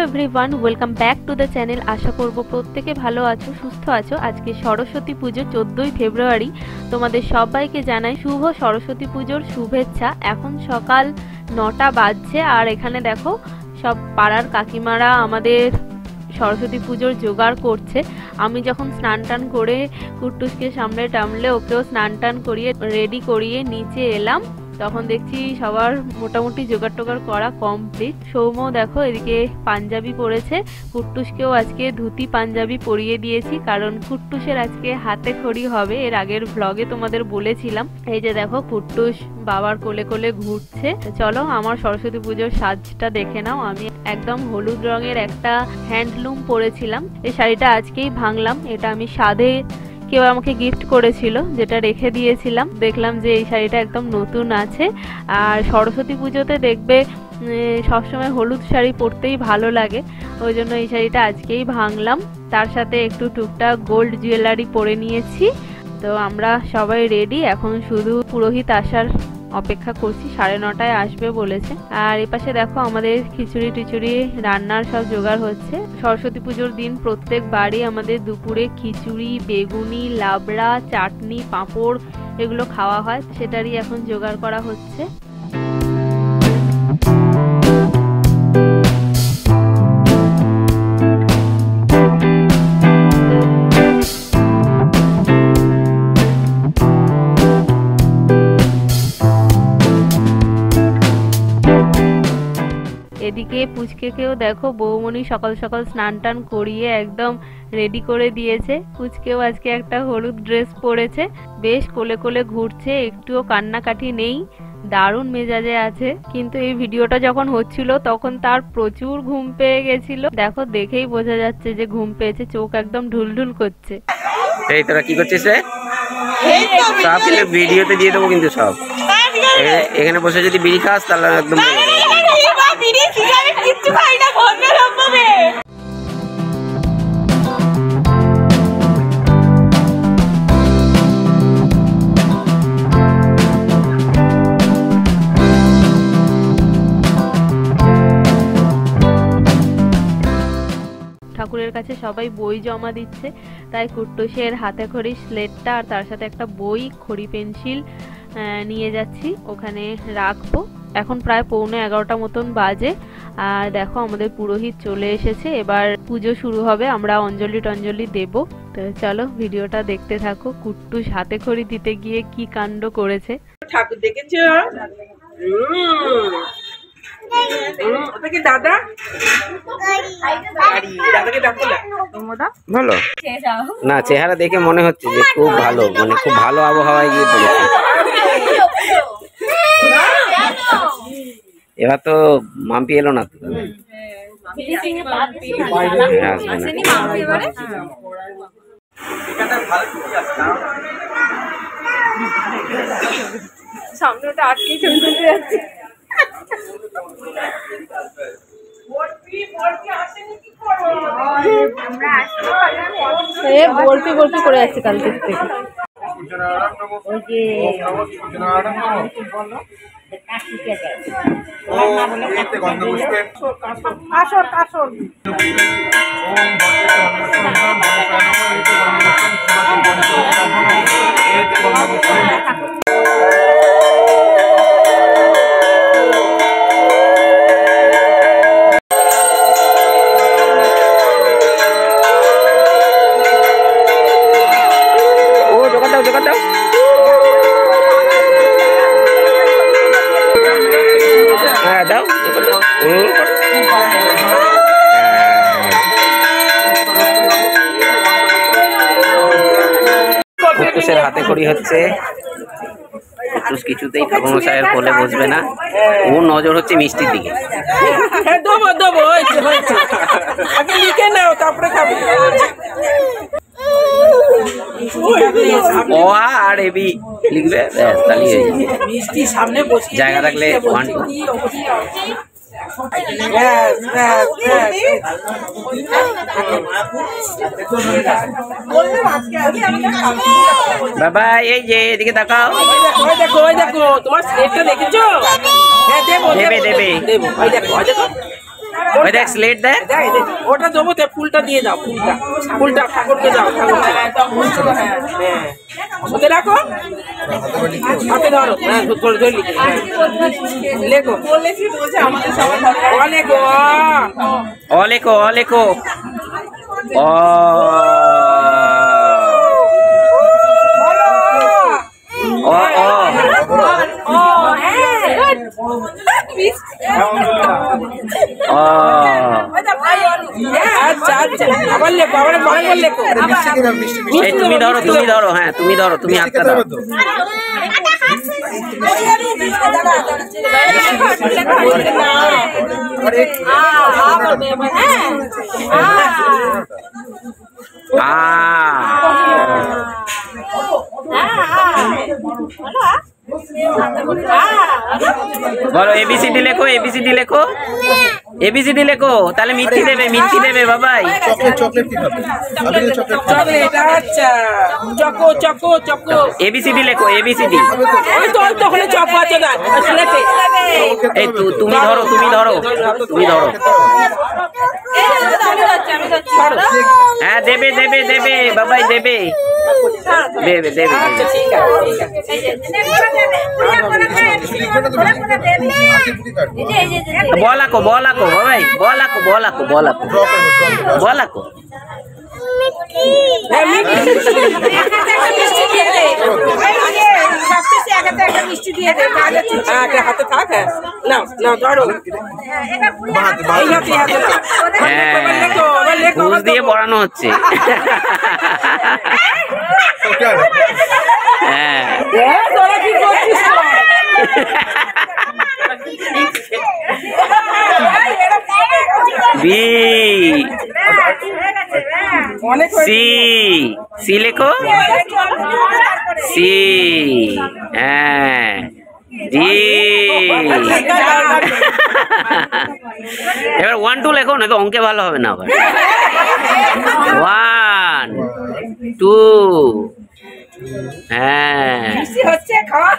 Everyone welcome back to the channel. आशा करब प्रत्येके भालो आछो सुस्थ आछो। आज के सरस्वती पुजो 14 फेब्रुआरी तोमादेर सबाइके जानाई शुभ सरस्वती पुजोर शुभेच्छा। एखन सकाल 9टा बाजছে और एखाने देखो सब पाड़ार काकिमारा आमादेर सरस्वती पुजोर जोगाड़ करছে। आमी जखन स्नान टान करे कुट्टुसके सामने टानले ओकेও स्नान टान करिए रेडी करिए नीचे एलाम तखन देखছি সবার মোটামুটি জোগাড় টোগাড় করা কমপ্লিট। সৌম্য দেখো এদিকে পাঞ্জাবি পরেছে, কুট্টুসকেও আজকে ধুতি পাঞ্জাবি পরিয়ে দিয়েছি কারণ কুট্টুসের আজকে হাতে খড়ি হবে। এর আগের ব্লগে তোমাদের বলেছিলাম। এই যে দেখো কুট্টুস বাবার কোলে কোলে ঘুরছে। চলো আমার সরস্বতী পুজোর সাজটা দেখে নাও। আমি একদম হলুদ রঙের একটা হ্যান্ডলুম পরেছিলাম। এই শাড়িটা আজকেই ভাঙলাম। এটা আমি সাধে কেউ আমাকে গিফট করেছিল যেটা রেখে দিয়েছিলাম। দেখলাম যে এই শাড়িটা একদম নতুন আছে। আর সরস্বতী পুজোতে দেখবে সবসময় হলুদ শাড়ি পরতেই ভালো লাগে, ওই জন্য এই শাড়িটা আজকেই ভাঙলাম। তার সাথে একটু টুকটাক গোল্ড জুয়েলারি পরে নিয়েছি। তো আমরা সবাই রেডি, এখন শুধু পুরোহিত আসার অপেক্ষা করছি। 9:30টায় আসবে বলেছে। আর এই পাশে দেখো আমাদের খিচুড়ি টিচুড়ি রান্নার সব জোগাড় হচ্ছে। সরস্বতী পুজোর দিন প্রত্যেক বাড়ি আমাদের দুপুরে খিচুড়ি, বেগুনি, লাবড়া, চাটনি, পাঁপড় এগুলো খাওয়া হয়, সেটারই এখন জোগাড় করা হচ্ছে। এদিকে পুচকেকেও দেখো বৌমনি সকাল সকাল স্নান টান করিয়ে একদম রেডি করে দিয়েছে। পুচকেও আজকে একটা হলুদ ড্রেস পরেছে, বেশ কোলে কোলে ঘুরছে, একটুও কান্নাকাটি নেই, দারুণ মেজাজে আছে। কিন্তু এই ভিডিওটা যখন হচ্ছিল তখন তার প্রচুর ঘুম পেয়ে গেছিল। দেখো দেখেই বোঝা যাচ্ছে যে ঘুম পেয়েছে, চোখ একদম ঢুলঢুল করছে। এই তোরা কি করছিস রে? সব ভিডিওতে দিয়ে দেবো কিন্তু সব। এখানে বসে যদি বিড়ি খাস তাহলে একদম ঠাকুরের কাছে সবাই বই জমা দিচ্ছে, তাই কুট্টুসের হাতে খড়ি স্লেটটা আর তার সাথে একটা বই, খড়ি পেন্সিল নিয়ে যাচ্ছি, ওখানে রাখবো। এখন প্রায় 11:45 মতন বাজে। আর দেখো আমাদের পুরোহিত চলে এসেছে, এবার পুজো শুরু হবে, আমরা অঞ্জলি টঞ্জলি দেব। তো চলো ভিডিওটা দেখতে থাকো। কুট্টুস হাতে খড়ি দিতে গিয়ে কি কাণ্ড করেছে। ঠাকুর দেখেছো? দাদা ভালো না, চেহারা দেখে মনে হচ্ছে যে খুব ভালো, মানে খুব ভালো আবহাওয়ায় গিয়ে পড়েছে। এবার তো মাম্পি এলো না তো, সামনেটা আটকে চলে যাচ্ছে। বলতে বলতে করে যাচ্ছে কালকে থেকে। কুট্টুসের হাতে খড়ি হচ্ছে। কুট্টুস কিছুতেই ঠাকুরমশাইয়ের কোলে বসবে না, ওর নজর হচ্ছে মিষ্টির দিকে। ও আর এবি লিখবে, মিষ্টি সামনে বসে জায়গা থাকলে 1 2 বাবা এই যে এদিকে তাকাও, ওই দেখো তোমার স্লেটটা দেখেছো? হ্যাঁ দেবো দেবে দেবে, ওই দেখো ওই দেখ স্লেট দেখ। ওটা দেবো, ফুলটা দিয়ে দাও, ফুলটা ঠাকুরকে দাও, ওতে রাখো, হাতে ধরো, হ্যাঁ ধরে ধরে লেখো, লেখো অলেখো অলেখো অ আচ্ছা আচ্ছা, আবার লেখো, আবার লেখো। তুমি ধরো, তুমি ধরো, হ্যাঁ তুমি ধরো, তুমি হাতটা দাও। বলো এবিসিডি লেখো, এবিসিডি লেখো, এবিসিডি লেখো, তাহলে মিথ্যি দেবে, মিথ্যি দেবে বাবাই। চকলেট, আচ্ছা চকো চকো চকো, এবিসিডি লেখো, এবিসিডি। তখন চকো আছে না, এই তুমি ধরো, তুমি ধরো, তুমি ধরো। হ্যাঁ দেবে দেবে দেবে বাবাই, দেবে দেবে দেবে। বলাকো বলাকো বাবাই, বলাকো বলাকো বলাকো বলাকো। হাতে থাক, না না ধরো, ঘুষ দিয়ে পড়ানো হচ্ছে। হ্যাঁ বি সি, সি লেখো, সি, হ্যাঁ ডি। এবার 1 2 লেখো, না তো অঙ্কে ভালো হবে না। আবার 1 2, হ্যাঁ 3 4,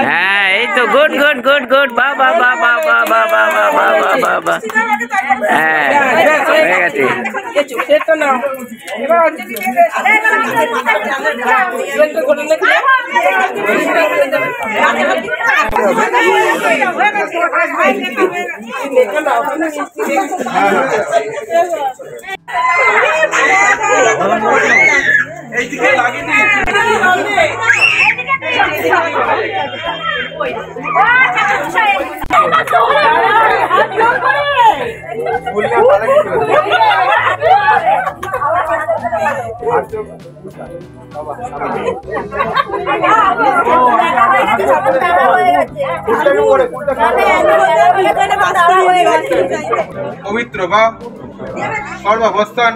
হ্যাঁ এই তো গুড গুড গুড গুড, বা বা বা বা বা বা বা বা বা বা বা। হ্যাঁ হয়ে গেছে। এইদিকে লাগেনি। পবিত্র বা সর্বাবস্থান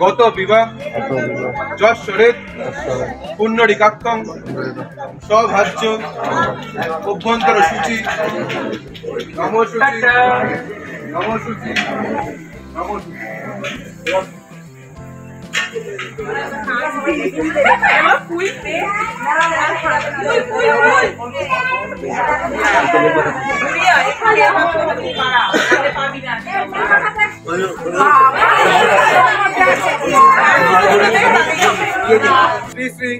গত বিবাহ যশ্বরেত পুণ্যরিকাক্ষং সভাজ্য অভ্যন্তর সূচি নমসূচি নমসূচি নমসূচি। শ্রী শ্রী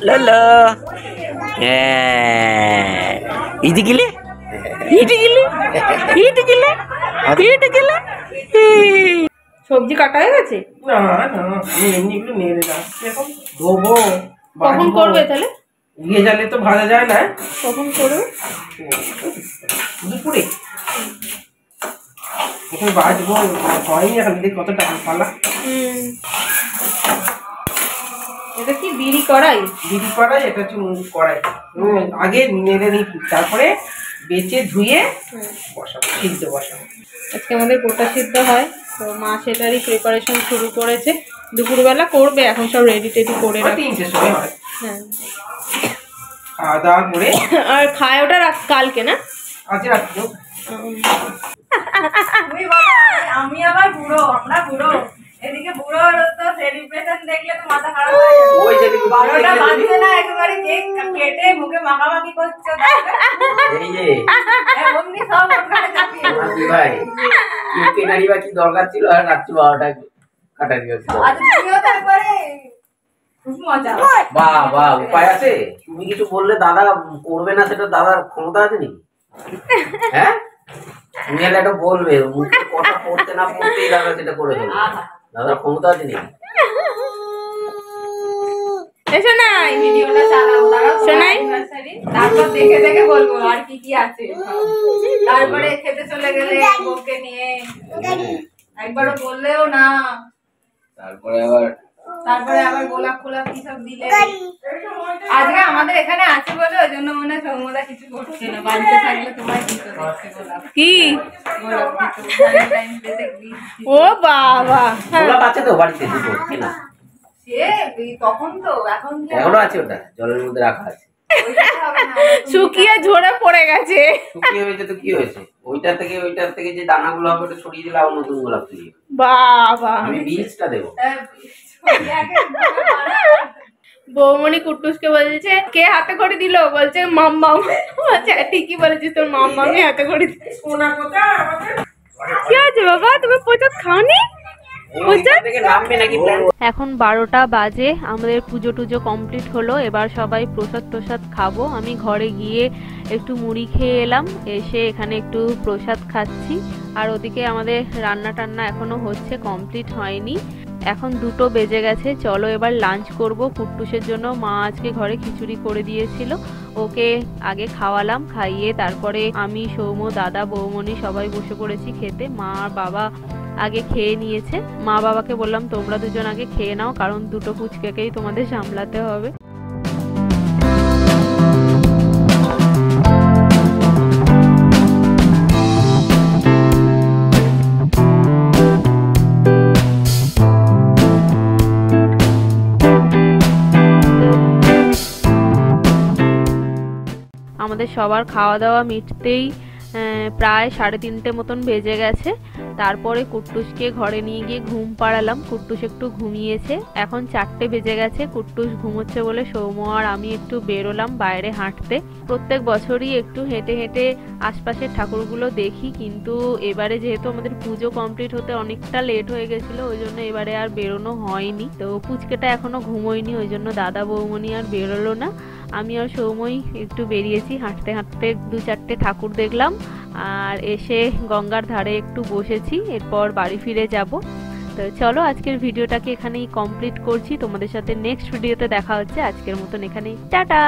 ললো ইদি গিলে, ইদি গিলে, ইদি গিলে, ইদি গিলে। সবজি কাটা হয়ে গেছে? না না, আমি এমনি একটু নেড়ে রাখছি, এখন ধোবো। কখন করবে তাহলে? ইয়ে জালে তো ভাজা যায় না। কখন করবে? দুপুরে এখন বাজবো, হয়নি এখন, দেখি কত টাকা পালা। এটা কি বিড়ি কড়াই? বিড়ি কড়াই, এটা হচ্ছে কড়াই। আগে নেড়ে নিই, তারপরে বেচে ধুয়ে বসাবো, সিদ্ধ বসাবো। আজকে আমাদের গোটা সিদ্ধ হয়, তো মা সেটারই প্রিপারেশন শুরু করেছে। দুপুরবেলা করবে, এখন সব রেডি টেডি করে রাখে। 3টের সময় হয়, হ্যাঁ খাওয়া দাওয়া করে। আর খায় ওটা কালকে না? আজ রাত্রে তুমি বলো আমি আবার বুড়ো, আমরা বুড়ো, এদিকে বুড়ো তো সেলিব্রেশন দেখলে তো মাথা খারাপ হয়ে যাবে। ওই যে 12টা বাজছে না, একেবারে কেক কেটে মুখে মাখামাখি করছো, এই যে অমনি সব ওখানে চাপিয়ে মাসি ভাই কেক কেনারই বা কি দরকার ছিল, আর রাত্রি 12টা কাটারি হচ্ছে। আর তুমিও তো একবারে খুব মজা। বাহ বাহ, উপায় আছে? তুমি কিছু বললে দাদা করবে না, সেটা দাদার ক্ষমতা আছে নাকি? হ্যাঁ, তুমি হলে একটা বলবে, মুখে কথা পড়তে না পড়তেই দাদা সেটা করে দেবে। দাদার ক্ষমতা আছে নাকি? এসো না এই ভিডিওটা চালাবো, দাঁড়াও শোনাই anniversary, তারপর দেখে দেখে বলবো আর কি কি আছে। তারপরে খেতে চলে গেলে বউকে নিয়ে একবারও বললেও না, তারপরে আবার গোলাপ ফোলাপ কি সব দিলে। আজকে আমাদের এখানে আছে বলে ওই জন্য মনে হয় সৌমদা কিছু করছে না, বাড়িতে থাকলে তোমায় দিত দেখতে গোলাপ, কি গোলাপ দিত, ভ্যালেন্টাইন্স ডে তে gift ও বাবা, গোলাপ আছে তো বাড়িতে দুটো কেনা? সে তখন তো, এখন কি এখনো আছে, ওটা জলের মধ্যে রাখা আছে। ওইটা হবে না, শুকিয়ে ঝরে পড়ে গেছে। শুকিয়ে হয়েছে তো কি হয়েছে, ওইটার থেকে যে দানাগুলো হবে ওটা সরিয়ে দিলে আবার নতুন গোলাপ তৈরি হবে। বাবা, আমি বীজটা দেবো। বৌমনি কুট্টুসকে বলছে কে হাতে করে দিল, বলছে মাম্মা। আচ্ছা ঠিকই বলেছিস, তোর মাম্মামি হাতে করে দিল। কি আছে বাবা, তুমি প্রসাদ খাওনি? থেকে নামবে নাকি প্ল্যান? এখন 12টা বাজে, আমাদের পুজো টুজো কমপ্লিট হলো, এবার সবাই প্রসাদ খাবো। আমি ঘরে গিয়ে একটু মুড়ি খেয়ে এলাম, এসে এখানে একটু প্রসাদ খাচ্ছি। আর ওদিকে আমাদের রান্না টান্না এখনো হচ্ছে, কমপ্লিট হয়নি। এখন 2টো বেজে গেছে, চলো এবার লাঞ্চ করব। কুট্টুসের জন্য মা আজকে ঘরে খিচুড়ি করে দিয়েছিল, ওকে আগে খাওয়ালাম, খাইয়ে তারপরে আমি, সৌম্য, দাদা, বৌমনি সবাই বসে পড়েছি খেতে। মা আর বাবা আগে খেয়ে নিয়েছে। মা বাবাকে বললাম তোমরা দুজন আগে খেয়ে নাও, কারণ 2টো পুচকেকেই তোমাদের সামলাতে হবে। আমাদের সবার খাওয়া দাওয়া মিটতেই প্রায় 3:30 মতন বেজে গেছে। তারপরে কুট্টুসকে ঘরে নিয়ে গিয়ে ঘুম পাড়ালাম। কুট্টুস একটু ঘুমিয়েছে। এখন 4টে বেজে গেছে, কুট্টুস ঘুমোচ্ছে বলে সৌম্য আর আমি একটু বেরোলাম বাইরে হাঁটতে। প্রত্যেক বছরই একটু হেঁটে হেঁটে আশপাশের ঠাকুরগুলো দেখি, কিন্তু এবারে যেহেতু আমাদের পুজো কমপ্লিট হতে অনেকটা লেট হয়ে গেছিলো, ওই জন্য এবারে আর বেরোনো হয়নি। তো পুচকেটা এখনো ঘুমোয়নি, ওই জন্য দাদা বৌমনি আর বেরোলো না। আমি আর সৌম্যই একটু বেরিয়েছি, হাঁটতে হাঁটতে 2-4টে ঠাকুর দেখলাম, আর এসে গঙ্গার ধারে একটু বসেছি। এরপর বাড়ি ফিরে যাব। তো চলো আজকের ভিডিওটাকে এখানেই কমপ্লিট করছি, তোমাদের সাথে নেক্সট ভিডিওতে দেখা হচ্ছে। আজকের মতন এখানেই টাটা।